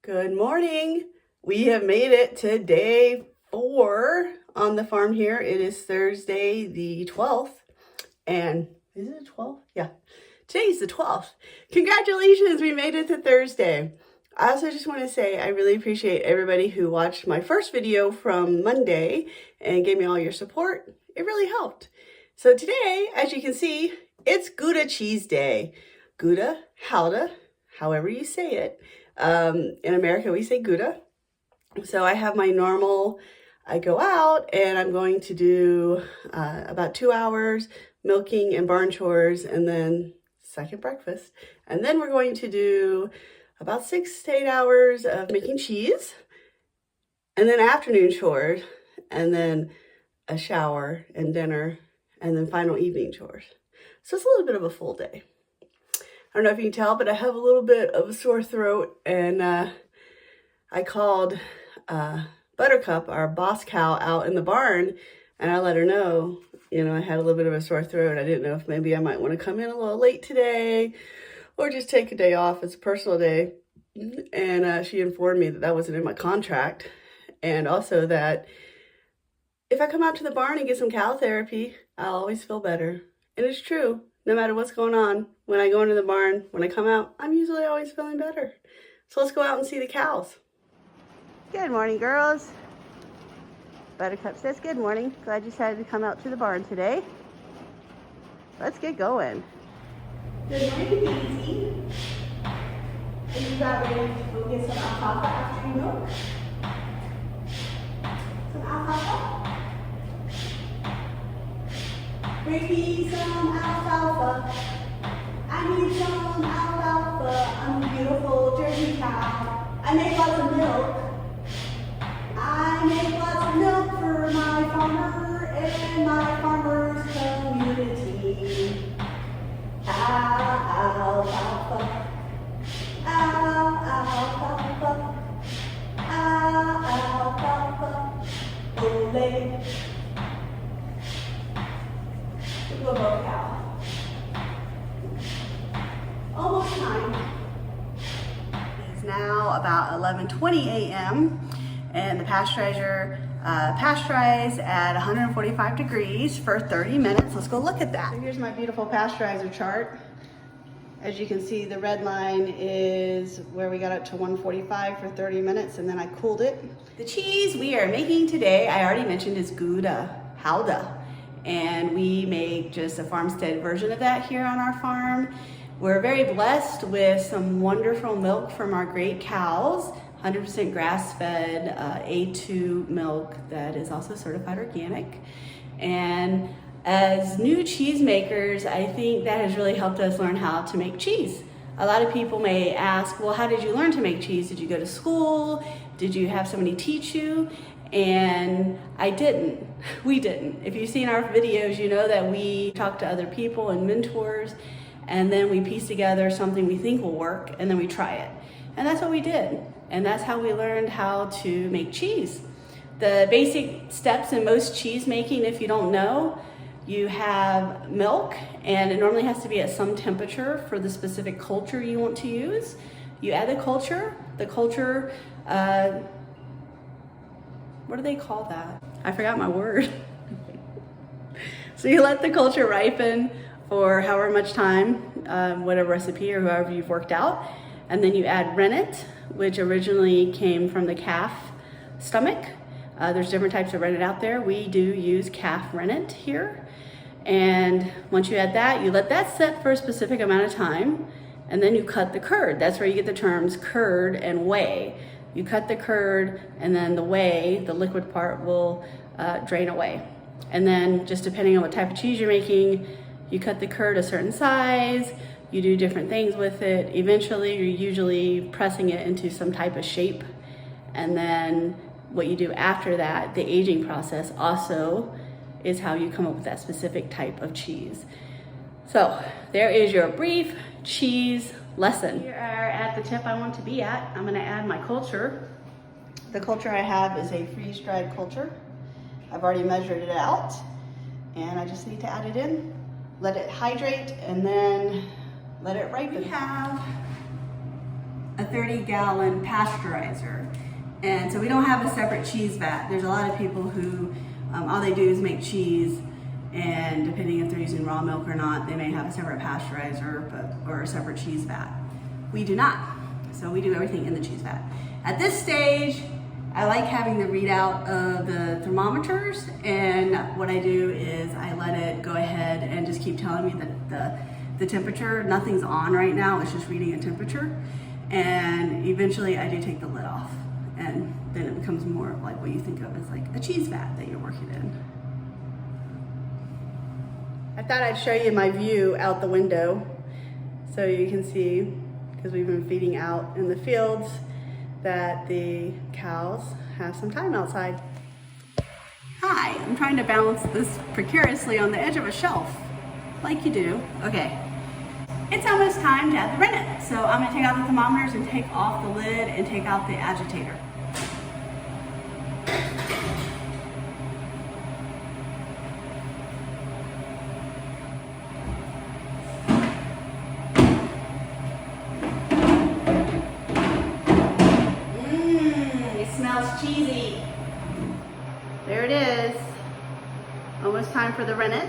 Good morning. We have made it to day 4 on the farm here. It is Thursday the 12th. And is it the 12th? Yeah. Today's the 12th. Congratulations, we made it to Thursday. I also just want to say I really appreciate everybody who watched my first video from Monday and gave me all your support. It really helped. So today, as you can see, it's Gouda cheese day. Gouda, however you say it. In America, we say Gouda. So I have my normal, I go out and I'm going to do about 2 hours milking and barn chores and then second breakfast. And then we're going to do about 6 to 8 hours of making cheese and then afternoon chores and then a shower and dinner and then final evening chores. So it's a little bit of a full day. I don't know if you can tell, but I have a little bit of a sore throat, and I called Buttercup, our boss cow, out in the barn, and I let her know, I had a little bit of a sore throat. I didn't know if maybe I might want to come in a little late today or just take a day off. It's a personal day. And she informed me that that wasn't in my contract, and also that if I come out to the barn and get some cow therapy, I'll always feel better. And it's true. No matter what's going on, when I go into the barn, when I come out, I'm usually always feeling better. So let's go out and see the cows. Good morning, girls. Buttercup says good morning. Glad you decided to come out to the barn today. Let's get going. Good morning, Daisy. Are you about ready to go get some alfalfa after you milk? Some alfalfa? Bring me some alfalfa. I need some alfalfa. I'm a beautiful Jersey cow. I make lots of milk. I make lots of milk for my farmer and my farmer's community. Alfalfa. Alfalfa. Alfalfa. Ole. Go cow. Almost time. It's now about 11:20 a.m. and the pasteurizer pasteurized at 145 degrees for 30 minutes. Let's go look at that. So here's my beautiful pasteurizer chart. As you can see, the red line is where we got up to 145 for 30 minutes and then I cooled it. The cheese we are making today, I already mentioned, is Gouda. And we make just a farmstead version of that here on our farm. We're very blessed with some wonderful milk from our great cows, 100% grass-fed A2 milk that is also certified organic. And as new cheesemakers, I think that has really helped us learn how to make cheese. A lot of people may ask, well, how did you learn to make cheese? Did you go to school? Did you have somebody teach you? And I didn't. We didn't. If you've seen our videos, you know that we talk to other people and mentors, and then we piece together something we think will work, and then we try it. And that's what we did. And that's how we learned how to make cheese. The basic steps in most cheese making, if you don't know, you have milk, and it normally has to be at some temperature for the specific culture you want to use. You add the culture, what do they call that? I forgot my word. So you let the culture ripen for however much time, whatever recipe or however you've worked out. And then you add rennet, which originally came from the calf stomach. There's different types of rennet out there. We do use calf rennet here. And once you add that, you let that set for a specific amount of time. And then you cut the curd. That's where you get the terms curd and whey. You cut the curd, and then the whey, the liquid part, will drain away. And then just depending on what type of cheese you're making, you cut the curd a certain size, you do different things with it. Eventually, you're usually pressing it into some type of shape. And then what you do after that, the aging process, also is how you come up with that specific type of cheese. So there is your brief cheese lesson. We are at the tip I want to be at. I'm gonna add my culture. The culture I have is a freeze-dried culture. I've already measured it out, and I just need to add it in, let it hydrate, and then let it ripen. We have a 30-gallon pasteurizer. And so we don't have a separate cheese vat. There's a lot of people who all they do is make cheese, and depending if they're using raw milk or not, they may have a separate pasteurizer or a separate cheese vat. We do not. So we do everything in the cheese vat. At this stage, I like having the readout of the thermometers, and what I do is I let it go ahead and just keep telling me that the temperature. Nothing's on right now, it's just reading a temperature. And eventually I do take the lid off, and then it becomes more of like what you think of as like a cheese vat that you're working in. I thought I'd show you my view out the window so you can see, because we've been feeding out in the fields, that the cows have some time outside. Hi, I'm trying to balance this precariously on the edge of a shelf, like you do. Okay, it's almost time to add the rennet. So I'm gonna take out the thermometers and take off the lid and take out the agitator. Smells cheesy. There it is. Almost time for the rennet.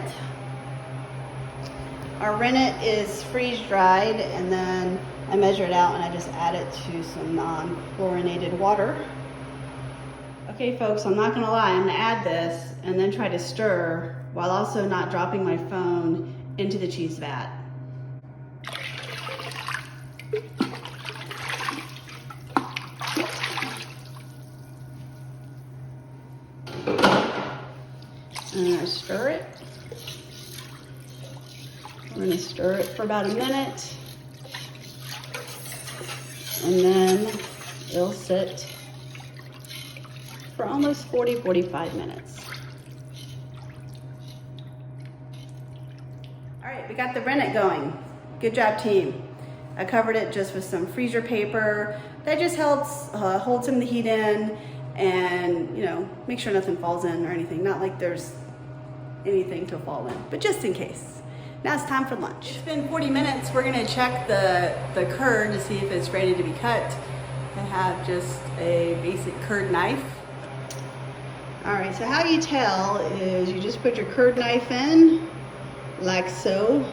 Our rennet is freeze dried, and then I measure it out and I just add it to some non-chlorinated water. Okay folks, I'm not gonna lie, I'm gonna add this and then try to stir while also not dropping my phone into the cheese vat. I'm going to stir it. We're going to stir it for about a minute, and then it'll sit for almost 40-45 minutes. All right, we got the rennet going. Good job, team. I covered it just with some freezer paper. That just helps hold some of the heat in, and make sure nothing falls in or anything. Not like there's anything to fall in, but just in case. Now it's time for lunch. It's been 40 minutes. We're gonna check the curd to see if it's ready to be cut. I have just a basic curd knife. All right, so how you tell is you just put your curd knife in, like so,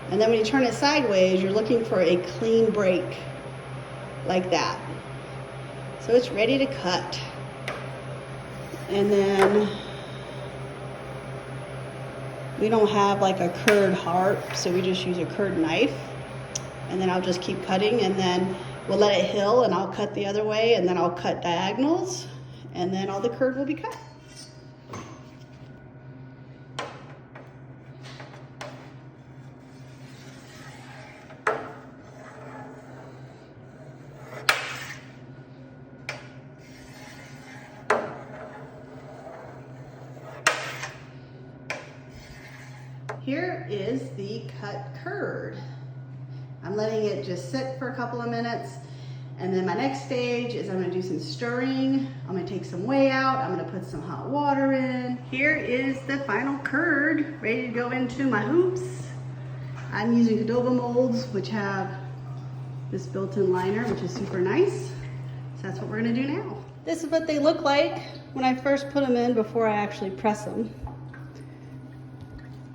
and then when you turn it sideways, you're looking for a clean break, like that. So it's ready to cut. And then we don't have like a curd heart, so we just use a curd knife. And then I'll just keep cutting, and then we'll let it heal, and I'll cut the other way, and then I'll cut diagonals, and then all the curd will be cut. Here is the cut curd. I'm letting it just sit for a couple of minutes, and then my next stage is I'm gonna do some stirring. I'm gonna take some whey out. I'm gonna put some hot water in. Here is the final curd, ready to go into my hoops. I'm using Gouda molds, which have this built-in liner, which is super nice. So that's what we're gonna do now. This is what they look like when I first put them in before I actually press them.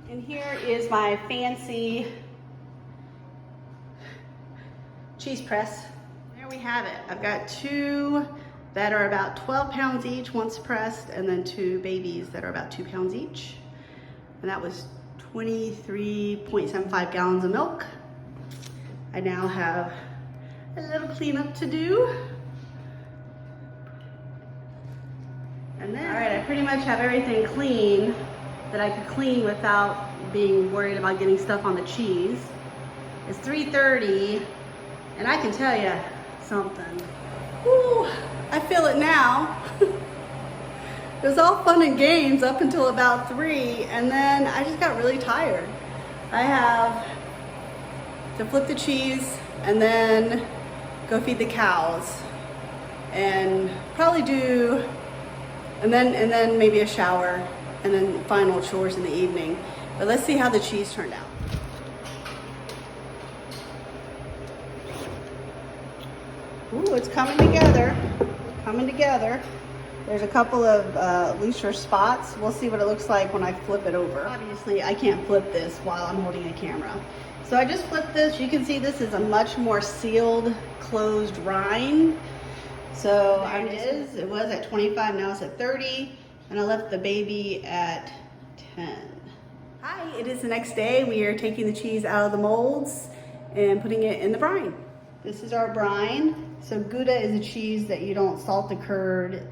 And here is my fancy cheese press. There we have it. I've got two that are about 12 pounds each once pressed, and then two babies that are about 2 pounds each. And that was 23.75 gallons of milk. I now have a little cleanup to do. And then, all right, I pretty much have everything clean that I could clean without being worried about getting stuff on the cheese. It's 3:30, and I can tell you something. Woo, I feel it now. It was all fun and games up until about 3, and then I just got really tired. I have to flip the cheese and then go feed the cows, and probably do, and then maybe a shower, and then final chores in the evening. But let's see how the cheese turned out. Ooh, it's coming together. Coming together. There's a couple of looser spots. We'll see what it looks like when I flip it over. Obviously, I can't flip this while I'm holding a camera. So I just flipped this. You can see this is a much more sealed, closed rind. So it was at 25, now it's at 30, and I left the baby at 10. Hi, it is the next day. We are taking the cheese out of the molds and putting it in the brine. This is our brine. So Gouda is a cheese that you don't salt the curd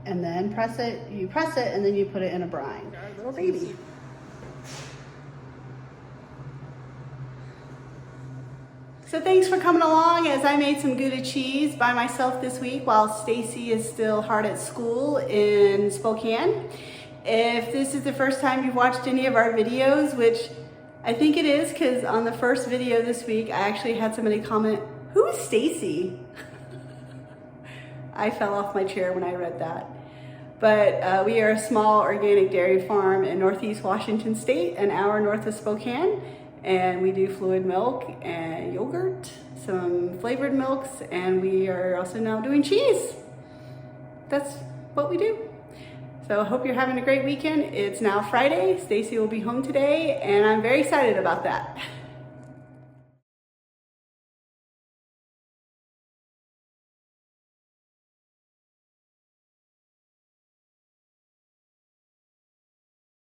and then press it. You press it and then you put it in a brine. Our little baby. So thanks for coming along as I made some Gouda cheese by myself this week while Stacy is still hard at school in Spokane. If this is the first time you've watched any of our videos, which I think it is, because on the first video this week, I actually had somebody comment, "Who is Stacy?" I fell off my chair when I read that. But we are a small organic dairy farm in Northeast Washington State, an hour north of Spokane. And we do fluid milk and yogurt, some flavored milks, and we are also now doing cheese. That's what we do. So I hope you're having a great weekend. It's now Friday. Stacy will be home today, and I'm very excited about that.